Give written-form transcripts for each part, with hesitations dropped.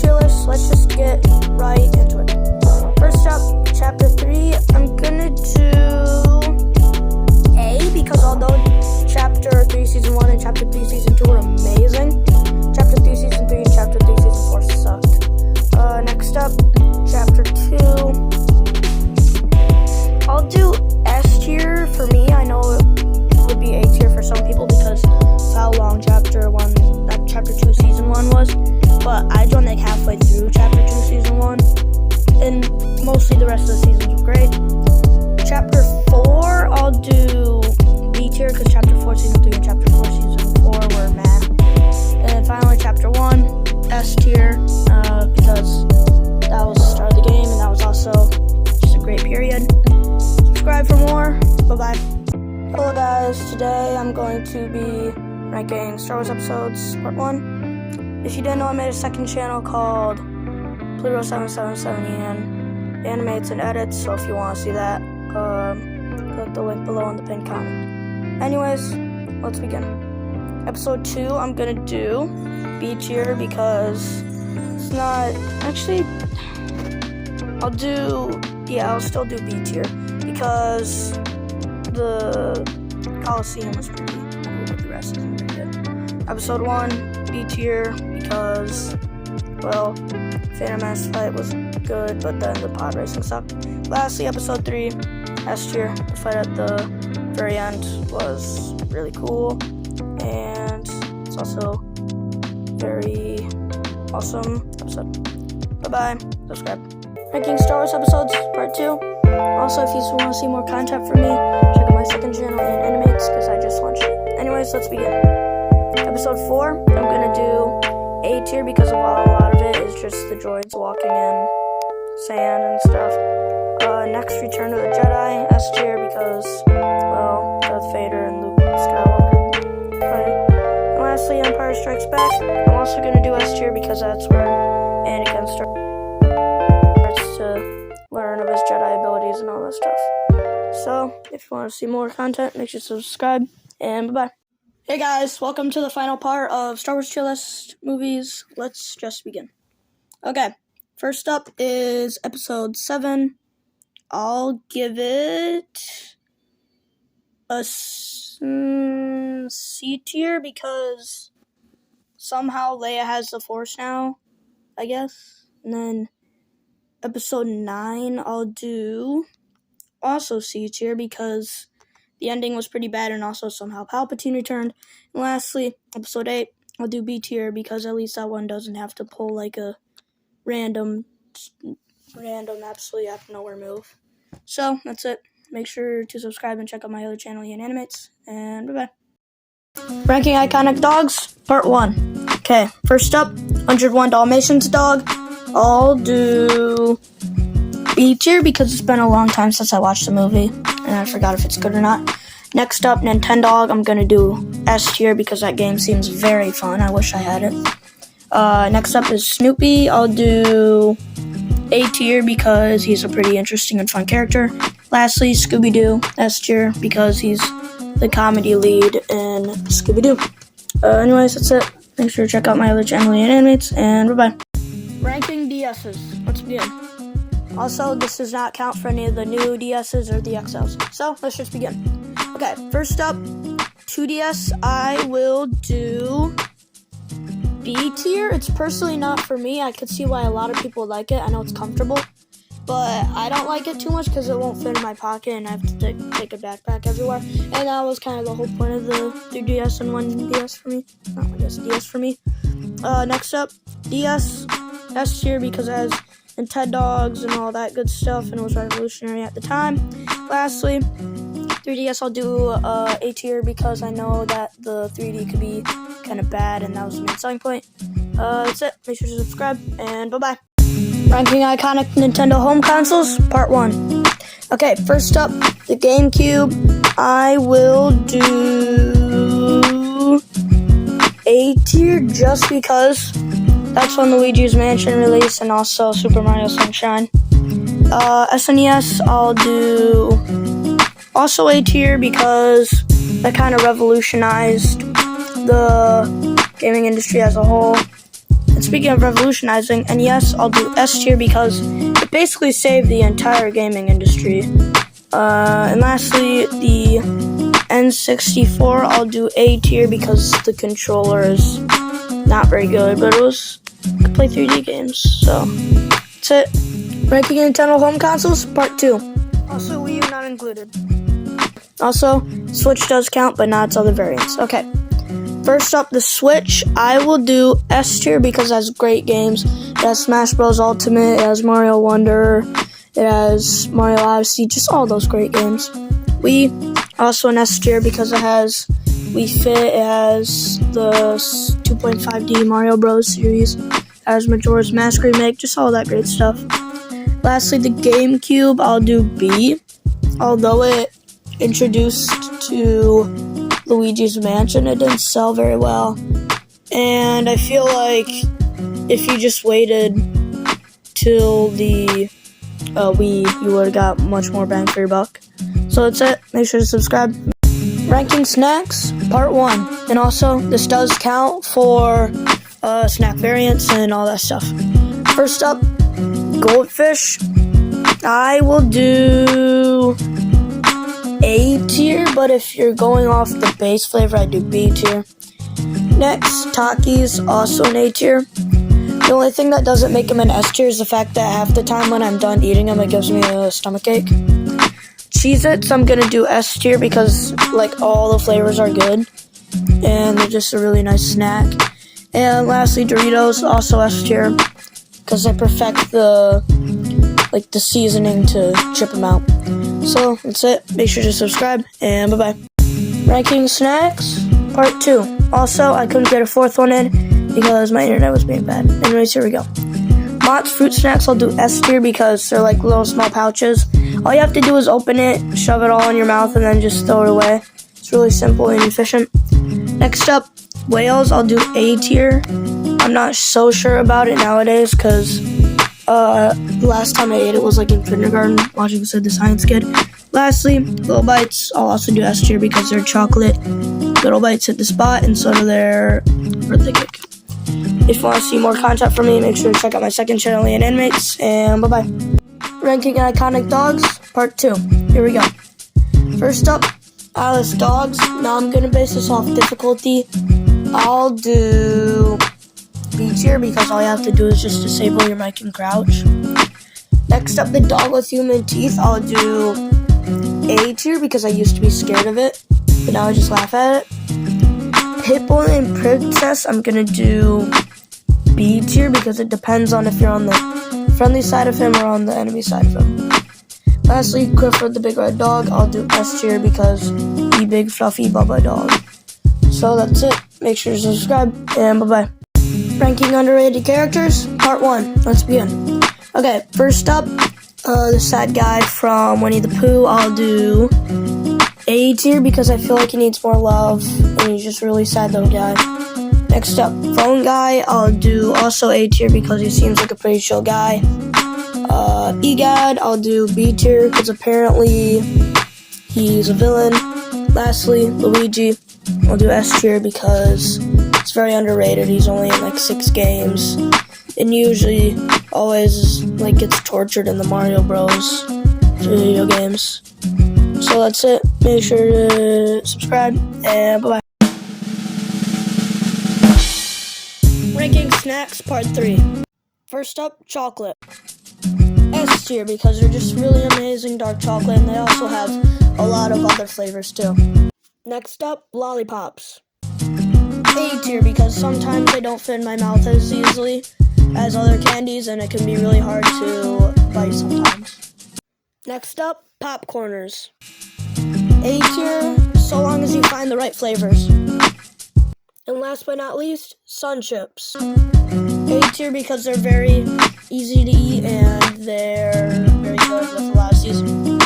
tier list. Let's just get right into it. First up, chapter 3. I'm gonna do A, because although chapter 3 season 1 and chapter 3 season 2 were amazing, chapter 3 season 3 and chapter 3 season 4 sucked. Next up, chapter 2. I'll do S tier for me. I know it would be A tier for some people because it's how long chapter 2 season 1 was. But I joined like halfway through chapter 2 season 1, and mostly the rest of the seasons were great. Chapter 4, I'll do B tier because chapter 4 season 3 and chapter 4 season 4 were meh. And then finally chapter 1, S tier, because that was the start of the game and that was also just a great period. Subscribe for more. Bye-bye. Hello guys, today I'm going to be ranking Star Wars episodes part 1. If you didn't know, I made a second channel called Pluto777 Animates and Edits, so if you want to see that, click the link below in the pinned comment. Anyways, let's begin. Episode 2, I'm gonna do B tier because it's not, actually, I'll still do B tier because the Coliseum was pretty cool, but the rest isn't very good. Episode 1, B tier because, well, Phantom Menace fight was good, but then the pod racing sucked. Lastly, episode 3, S tier. The fight at the very end was really cool, and it's also very awesome episode. Bye-bye. Subscribe. Ranking Star Wars episodes, part 2. Also, if you want to see more content from me, check out my second channel, Animates, because I just launched it. Anyways, let's begin. Episode 4, I'm going to do A tier because a lot of it is just the droids walking in sand and stuff. Next, Return of the Jedi, S tier because, well, Darth Vader and Luke Skywalker fight. And lastly, Empire Strikes Back. I'm also going to do S tier because that's where Anakin starts to learn of his Jedi abilities and all that stuff. So, if you want to see more content, make sure to subscribe, and bye-bye. Hey guys, welcome to the final part of Star Wars tier list movies. Let's just begin. Okay, first up is episode 7. I'll give it a C tier because somehow Leia has the Force now, I guess. And then episode 9, I'll do also C tier because the ending was pretty bad and also somehow Palpatine returned. And lastly, episode 8, I'll do B tier because at least that one doesn't have to pull like a random absolutely out of nowhere move. So, that's it. Make sure to subscribe and check out my other channel, Animates, and bye-bye. Ranking Iconic Dogs, Part 1. Okay, first up, 101 Dalmatians dog. I'll do B tier because it's been a long time since I watched the movie, and I forgot if it's good or not. Next up, Nintendog, I'm going to do S tier because that game seems very fun. I wish I had it. Next up is Snoopy. I'll do A tier because he's a pretty interesting and fun character. Lastly, Scooby-Doo, S tier because he's the comedy lead in Scooby-Doo. Anyways, that's it. Make sure to check out my other channel, Animates, and bye-bye. Ranking DSs. Let's begin. Also, this does not count for any of the new DSs or the XLs. So, let's just begin. Okay, first up, 2DS, I will do B tier. It's personally not for me. I could see why a lot of people like it. I know it's comfortable, but I don't like it too much because it won't fit in my pocket and I have to take a backpack everywhere. And that was kind of the whole point of the 3DS and 1DS for me. Not 1DS, DS for me. Next up, DS, S tier because it has Nintendogs and all that good stuff and it was revolutionary at the time. Lastly, 3DS, I'll do A tier because I know that the 3D could be kind of bad and that was the main selling point. That's it. Make sure to subscribe and bye-bye. Ranking Iconic Nintendo Home Consoles, Part 1. Okay, first up, the GameCube. I will do A tier just because that's when Luigi's Mansion released and also Super Mario Sunshine. SNES, I'll do also A tier because that kind of revolutionized the gaming industry as a whole. speaking of revolutionizing, and yes, I'll do S tier because it basically saved the entire gaming industry. And lastly, the N64, I'll do A tier because the controller is not very good, but I could play 3D games, so that's it. Ranking Nintendo home consoles, part 2. Also, Wii U not included. Also, Switch does count, but not its other variants. Okay. First up, the Switch. I will do S tier because it has great games. It has Smash Bros. Ultimate, it has Mario Wonder, it has Mario Odyssey, just all those great games. Wii, also an S tier because it has Wii Fit, it has the 2.5D Mario Bros. Series, it has Majora's Mask Remake, just all that great stuff. Lastly, the GameCube, I'll do B, although it introduced to Luigi's Mansion, it didn't sell very well, and I feel like if you just waited till the Wii, you would have got much more bang for your buck. So that's it. Make sure to subscribe. Ranking snacks, part 1, and also this does count for snack variants and all that stuff. First up, Goldfish. I will do A tier, but if you're going off the base flavor, I do B tier. Next, Takis, also an A tier. The only thing that doesn't make them an S tier is the fact that half the time when I'm done eating them, it gives me a stomachache. Cheez-Its, I'm gonna do S tier because like all the flavors are good and they're just a really nice snack. And lastly, Doritos, also S tier because they perfect the seasoning to chip them out. So that's it. Make sure to subscribe, and bye-bye. Ranking snacks, part 2. Also, I couldn't get a 4th one in because my internet was being bad. Anyways, here we go. Mott's fruit snacks, I'll do S tier because they're like little small pouches. All you have to do is open it, shove it all in your mouth, and then just throw it away. It's really simple and efficient. Next up, Whales, I'll do A tier. I'm not so sure about it nowadays because the last time I ate it was like in kindergarten, watching Sid the Science Kid. Lastly, Little Bites, I'll also do S tier because they're chocolate. Little Bites hit the spot, and so do their birthday cake. If you want to see more content from me, make sure to check out my second channel, and Animates, and bye-bye. Ranking iconic dogs, part 2. Here we go. First up, Alice dogs. Now I'm going to base this off difficulty. I'll do B tier because all you have to do is just disable your mic and crouch. Next up, the dog with human teeth. I'll do A tier because I used to be scared of it, but now I just laugh at it. Pitbull and Princess, I'm gonna do B tier because it depends on if you're on the friendly side of him or on the enemy side of him. Lastly, Clifford the Big Red Dog, I'll do S tier because he big fluffy Bubba dog. So that's it. Make sure to subscribe, and bye-bye. Ranking underrated characters, part 1. Let's begin. Okay, first up, the sad guy from Winnie the Pooh, I'll do A tier because I feel like he needs more love, and he's just a really sad little guy. Next up, Phone Guy, I'll do also A tier because he seems like a pretty chill guy. Egad, I'll do B tier because apparently he's a villain. Lastly, Luigi, I'll do S tier because it's very underrated. He's only in like 6 games, and usually always like gets tortured in the Mario Bros. Video games. So that's it. Make sure to subscribe, and bye-bye. Ranking snacks, part 3. First up, chocolate. S tier because they're just really amazing dark chocolate, and they also have a lot of other flavors too. Next up, lollipops. A tier because sometimes they don't fit in my mouth as easily as other candies, and it can be really hard to bite sometimes. Next up, popcorners. A tier, so long as you find the right flavors. And last but not least, Sun Chips. A tier because they're very easy to eat and they're very good with a lot of seasoning.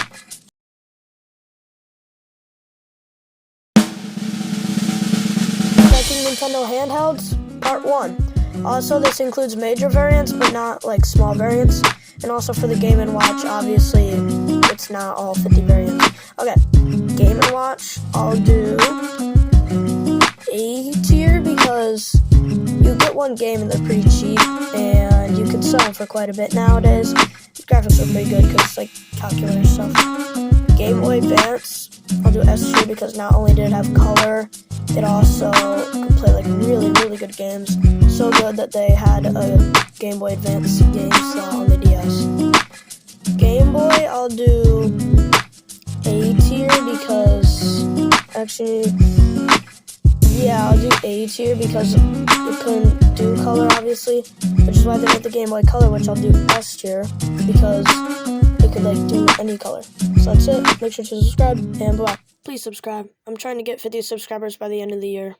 Checking Nintendo handhelds, part 1. Also, this includes major variants, but not like small variants. And also for the Game & Watch, obviously, it's not all 50 variants. Okay, Game & Watch, I'll do A tier because you You get one game and they're pretty cheap, and you can sell them for quite a bit nowadays. The graphics are pretty good because it's like calculator stuff. Game Boy Advance, I'll do S tier because not only did it have color, it also could play like really, really good games. So good that they had a Game Boy Advance game slot on the DS. Game Boy, I'll do A tier because, actually, yeah, I'll do A tier because it couldn't do color, obviously, which is why they made the Game Boy Color, which I'll do S tier because it could like do any color. So that's it. Make sure to subscribe, and bye. Please subscribe. I'm trying to get 50 subscribers by the end of the year.